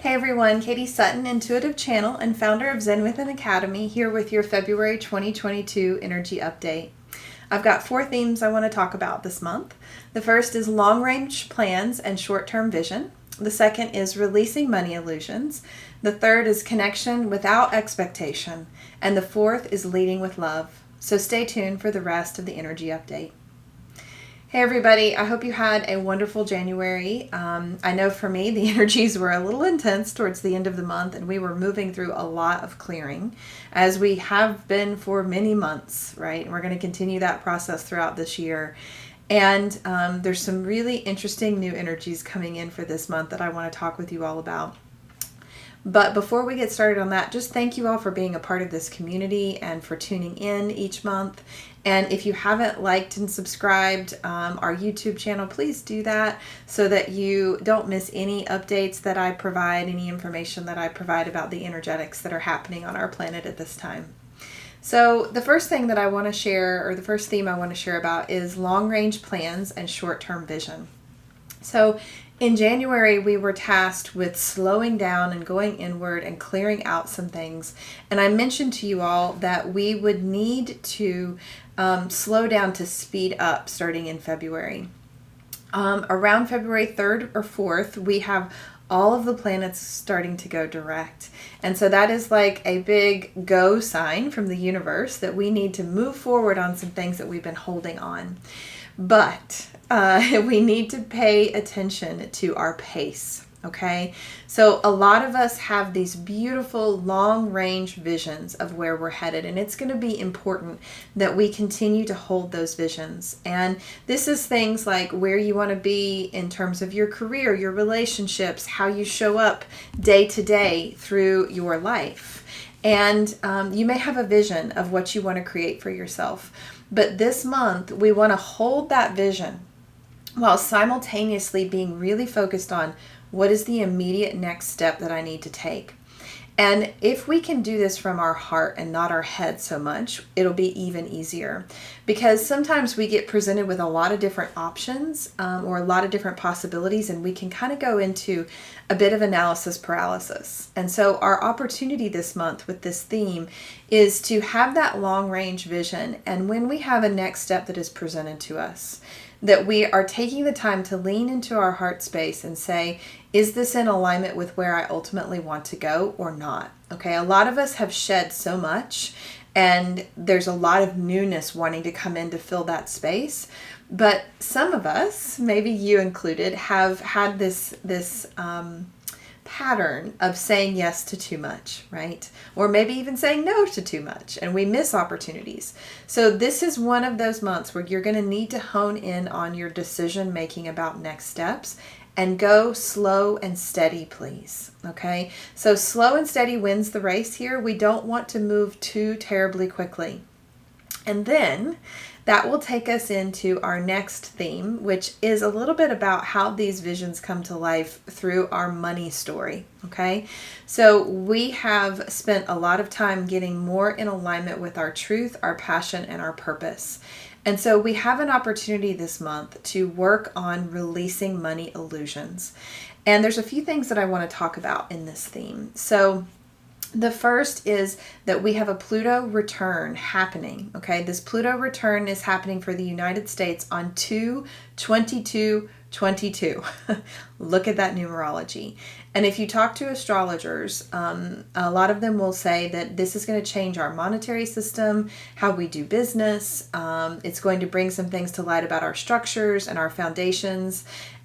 Hey everyone, Katie Sutton, intuitive channel and founder of Zen Within Academy, here with your February 2022 energy update. I've got 4 themes I want to talk about this month. The first is long-range plans and short-term vision. The second is releasing money illusions. The third is connection without expectation. And the fourth is leading with love. So stay tuned for the rest of the energy update. Hey everybody, I hope you had a wonderful January. I know for me the energies were a little intense towards the end of the month, and we were moving through a lot of clearing, as we have been for many months, right? And we're going to continue that process throughout this year. And there's some really interesting new energies coming in for this month that I want to talk with you all about. But before we get started on that, just thank you all for being a part of this community and for tuning in each month. And if you haven't liked and subscribed our YouTube channel, please do that so that you don't miss any updates that I provide, any information that I provide about the energetics that are happening on our planet at this time. So the first thing that I want to share, or the first theme I want to share about, is long-range plans and short-term vision. So in January, we were tasked with slowing down and going inward and clearing out some things. And I mentioned to you all that we would need to slow down to speed up starting in February. Around February 3rd or 4th, we have all of the planets starting to go direct. And so that is like a big go sign from the universe that we need to move forward on some things that we've been holding on. But we need to pay attention to our pace, okay? So a lot of us have these beautiful long-range visions of where we're headed, and it's going to be important that we continue to hold those visions. And this is things like where you want to be in terms of your career, your relationships, how you show up day to day through your life. And you may have a vision of what you want to create for yourself. But this month, we want to hold that vision while simultaneously being really focused on what is the immediate next step that I need to take. And if we can do this from our heart and not our head so much, it'll be even easier. Because sometimes we get presented with a lot of different options or a lot of different possibilities, and we can kind of go into a bit of analysis paralysis. And so our opportunity this month with this theme is to have that long-range vision. And when we have a next step that is presented to us, that we are taking the time to lean into our heart space and say, is this in alignment with where I ultimately want to go or not? Okay, a lot of us have shed so much, and there's a lot of newness wanting to come in to fill that space. But some of us, maybe you included, have had this pattern of saying yes to too much, right? Or maybe even saying no to too much, and we miss opportunities. So this is one of those months where you're going to need to hone in on your decision making about next steps and go slow and steady, please. Okay? So slow and steady wins the race here. We don't want to move too terribly quickly. And then that will take us into our next theme, which is a little bit about how these visions come to life through our money story, okay? So we have spent a lot of time getting more in alignment with our truth, our passion, and our purpose. And so we have an opportunity this month to work on releasing money illusions. And there's a few things that I want to talk about in this theme. So the first is that we have a Pluto return happening, okay? This Pluto return is happening for the United States on 2/22/22. Look at that numerology. And if you talk to astrologers, a lot of them will say that this is going to change our monetary system, how we do business. It's going to bring some things to light about our structures and our foundations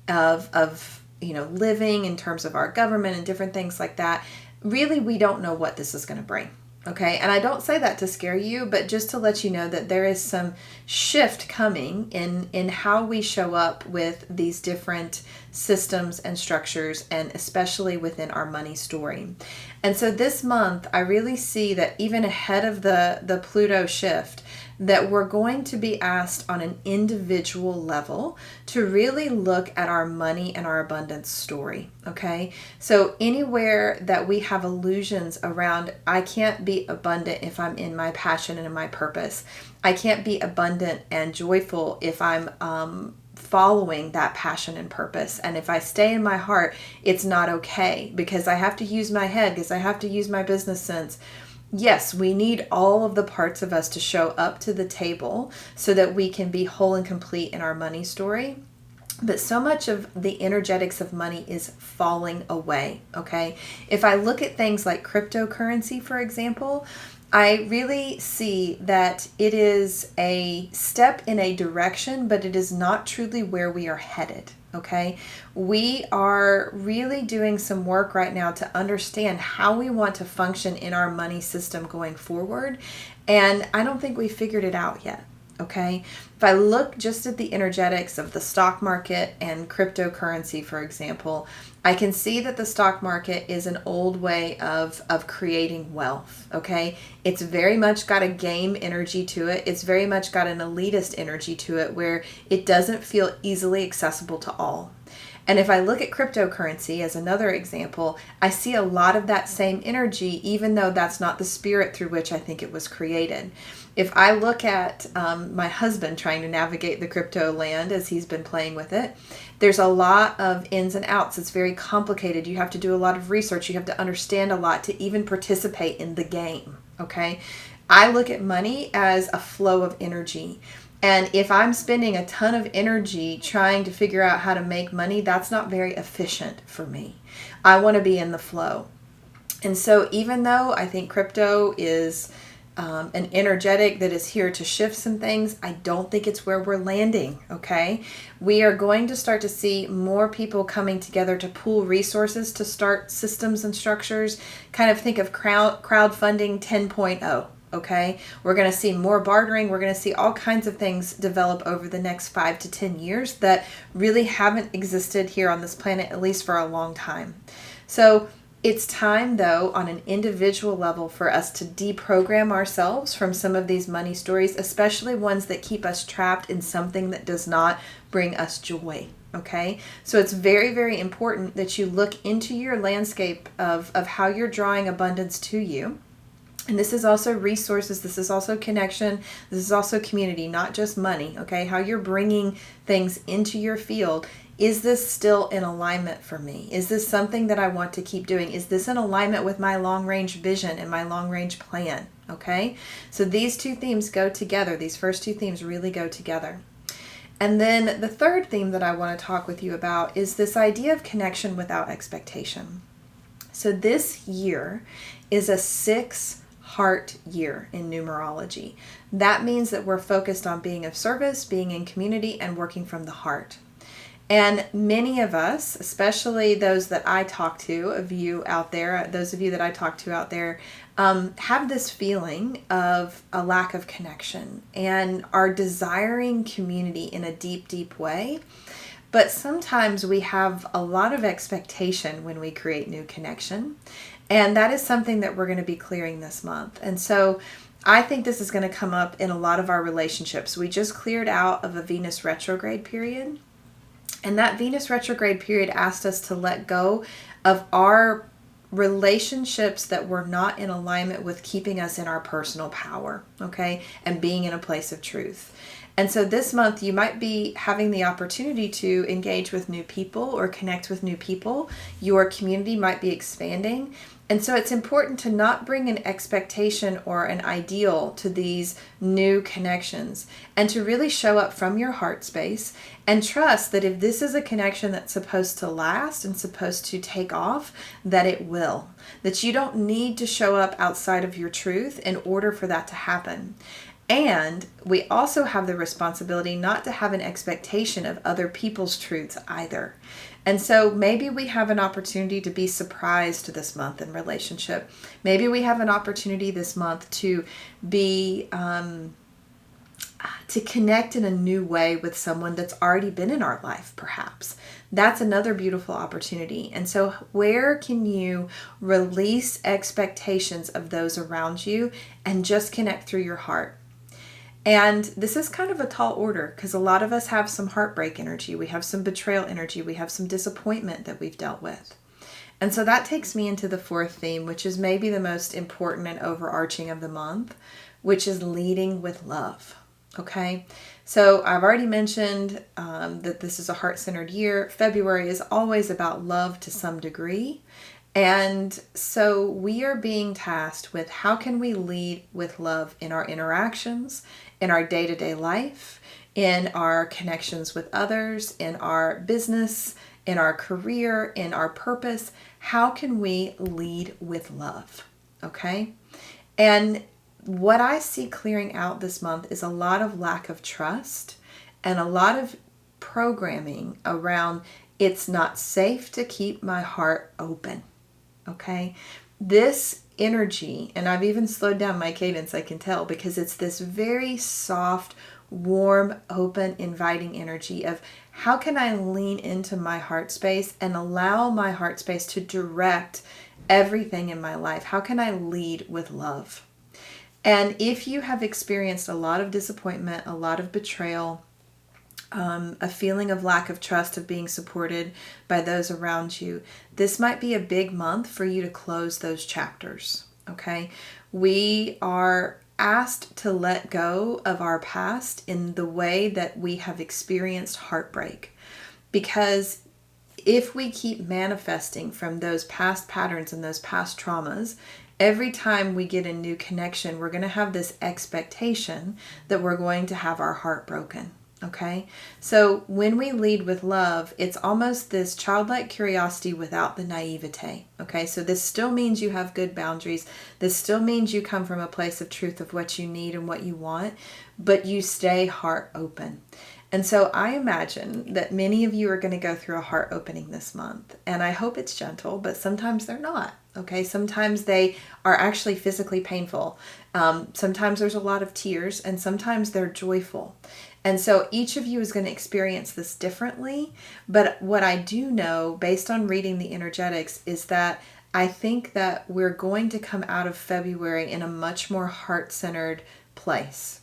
of living in terms of our government and different things like that. Really, we don't know what this is going to bring, okay? And I don't say that to scare you, but just to let you know that there is some shift coming in how we show up with these different systems and structures, and especially within our money story. And so this month, I really see that even ahead of the Pluto shift, that we're going to be asked on an individual level to really look at our money and our abundance story, okay? So anywhere that we have illusions around, I can't be abundant if I'm in my passion and in my purpose. I can't be abundant and joyful if I'm following that passion and purpose. And if I stay in my heart, it's not okay because I have to use my head, because I have to use my business sense. Yes, we need all of the parts of us to show up to the table so that we can be whole and complete in our money story. But so much of the energetics of money is falling away, okay? If I look at things like cryptocurrency, for example, I really see that it is a step in a direction, but it is not truly where we are headed, okay? We are really doing some work right now to understand how we want to function in our money system going forward, and I don't think we figured it out yet. Okay, if I look just at the energetics of the stock market and cryptocurrency, for example, I can see that the stock market is an old way of creating wealth. Okay, it's very much got a game energy to it. It's very much got an elitist energy to it where it doesn't feel easily accessible to all. And if I look at cryptocurrency as another example, I see a lot of that same energy, even though that's not the spirit through which I think it was created. If I look at my husband trying to navigate the crypto land as he's been playing with it, there's a lot of ins and outs. It's very complicated. You have to do a lot of research. You have to understand a lot to even participate in the game. Okay? I look at money as a flow of energy. And if I'm spending a ton of energy trying to figure out how to make money, that's not very efficient for me. I want to be in the flow. And so even though I think crypto is an energetic that is here to shift some things, I don't think it's where we're landing, okay? We are going to start to see more people coming together to pool resources to start systems and structures. Kind of think of crowdfunding 10.0. Okay, we're going to see more bartering. We're going to see all kinds of things develop over the next 5 to 10 years that really haven't existed here on this planet, at least for a long time. So it's time, though, on an individual level for us to deprogram ourselves from some of these money stories, especially ones that keep us trapped in something that does not bring us joy. Okay, so it's very, very important that you look into your landscape of how you're drawing abundance to you. And this is also resources, this is also connection, this is also community, not just money, okay? How you're bringing things into your field. Is this still in alignment for me? Is this something that I want to keep doing? Is this in alignment with my long-range vision and my long-range plan, okay? So these two themes go together. These first two themes really go together. And then the third theme that I want to talk with you about is this idea of connection without expectation. So this year is a 6 heart year in numerology. That means that we're focused on being of service, being in community, and working from the heart. And many of us, especially those that I talk to, of you out there, those of you that I talk to out there, have this feeling of a lack of connection and are desiring community in a deep, deep way. But sometimes we have a lot of expectation when we create new connection. And that is something that we're going to be clearing this month. And so I think this is going to come up in a lot of our relationships. We just cleared out of a Venus retrograde period. And that Venus retrograde period asked us to let go of our relationships that were not in alignment with keeping us in our personal power, okay? And being in a place of truth. And so this month you might be having the opportunity to engage with new people or connect with new people. Your community might be expanding. And so it's important to not bring an expectation or an ideal to these new connections and to really show up from your heart space and trust that if this is a connection that's supposed to last and supposed to take off, that it will. That you don't need to show up outside of your truth in order for that to happen. And we also have the responsibility not to have an expectation of other people's truths either. And so maybe we have an opportunity to be surprised this month in relationship. Maybe we have an opportunity this month to be, to connect in a new way with someone that's already been in our life, perhaps. That's another beautiful opportunity. And so where can you release expectations of those around you and just connect through your heart? And this is kind of a tall order because a lot of us have some heartbreak energy. We have some betrayal energy. We have some disappointment that we've dealt with. And so that takes me into the fourth theme, which is maybe the most important and overarching of the month, which is leading with love. Okay, so I've already mentioned that this is a heart-centered year. February is always about love to some degree. And so we are being tasked with how can we lead with love in our interactions, in our day-to-day life, in our connections with others, in our business, in our career, in our purpose. How can we lead with love? Okay? And what I see clearing out this month is a lot of lack of trust and a lot of programming around it's not safe to keep my heart open. Okay? This energy, and I've even slowed down my cadence, I can tell, because it's this very soft, warm, open, inviting energy of how can I lean into my heart space and allow my heart space to direct everything in my life? How can I lead with love? And if you have experienced a lot of disappointment, a lot of betrayal, a feeling of lack of trust, of being supported by those around you, this might be a big month for you to close those chapters. Okay? We are asked to let go of our past in the way that we have experienced heartbreak. Because if we keep manifesting from those past patterns and those past traumas, every time we get a new connection, we're going to have this expectation that we're going to have our heart broken. Okay? So when we lead with love, it's almost this childlike curiosity without the naivete. Okay? So this still means you have good boundaries. This still means you come from a place of truth of what you need and what you want, but you stay heart open. And so I imagine that many of you are going to go through a heart opening this month. And I hope it's gentle, but sometimes they're not. Okay, sometimes they are actually physically painful. Sometimes there's a lot of tears, and sometimes they're joyful. And so each of you is going to experience this differently. But what I do know, based on reading the energetics, is that I think that we're going to come out of February in a much more heart-centered place.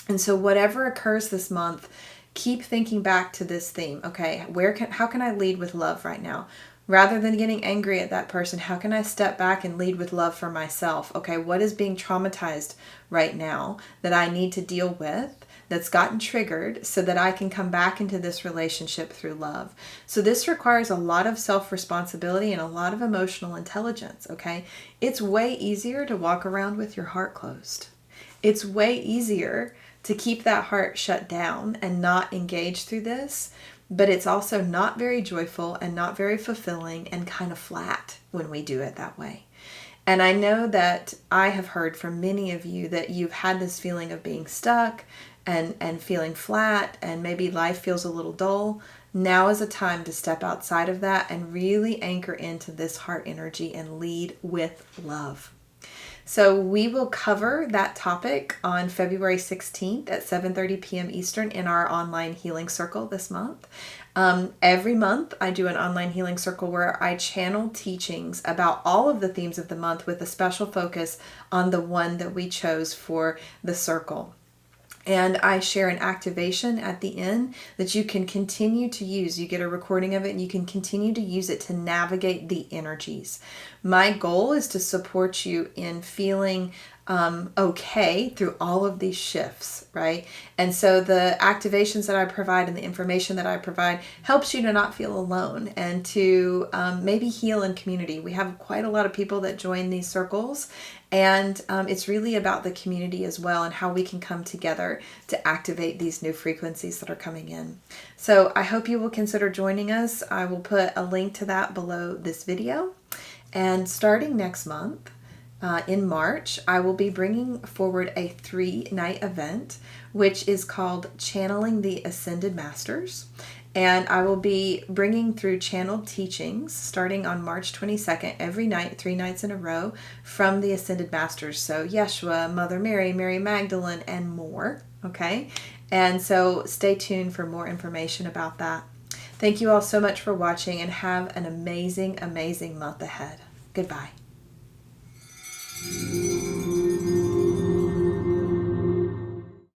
And so whatever occurs this month, keep thinking back to this theme. Okay, how can I lead with love right now? Rather than getting angry at that person, how can I step back and lead with love for myself? Okay, what is being traumatized right now that I need to deal with, that's gotten triggered, so that I can come back into this relationship through love? So this requires a lot of self-responsibility and a lot of emotional intelligence, okay? It's way easier to walk around with your heart closed. It's way easier to keep that heart shut down and not engage through this, but it's also not very joyful and not very fulfilling and kind of flat when we do it that way. And I know that I have heard from many of you that you've had this feeling of being stuck and feeling flat, and maybe life feels a little dull. Now is a time to step outside of that and really anchor into this heart energy and lead with love. So we will cover that topic on February 16th at 7:30 p.m. Eastern in our online healing circle this month. Every month I do an online healing circle where I channel teachings about all of the themes of the month with a special focus on the one that we chose for the circle. And I share an activation at the end that you can continue to use. You get a recording of it and you can continue to use it to navigate the energies. My goal is to support you in feeling okay through all of these shifts, right? And so the activations that I provide and the information that I provide helps you to not feel alone and to maybe heal in community. We have quite a lot of people that join these circles, and it's really about the community as well and how we can come together to activate these new frequencies that are coming in. So I hope you will consider joining us. I will put a link to that below this video. And starting next month, in March, I will be bringing forward a 3-night event, which is called Channeling the Ascended Masters. And I will be bringing through channeled teachings starting on March 22nd, every night, 3 nights in a row, from the Ascended Masters. So Yeshua, Mother Mary, Mary Magdalene, and more. Okay? And so stay tuned for more information about that. Thank you all so much for watching, and have an amazing, amazing month ahead. Goodbye.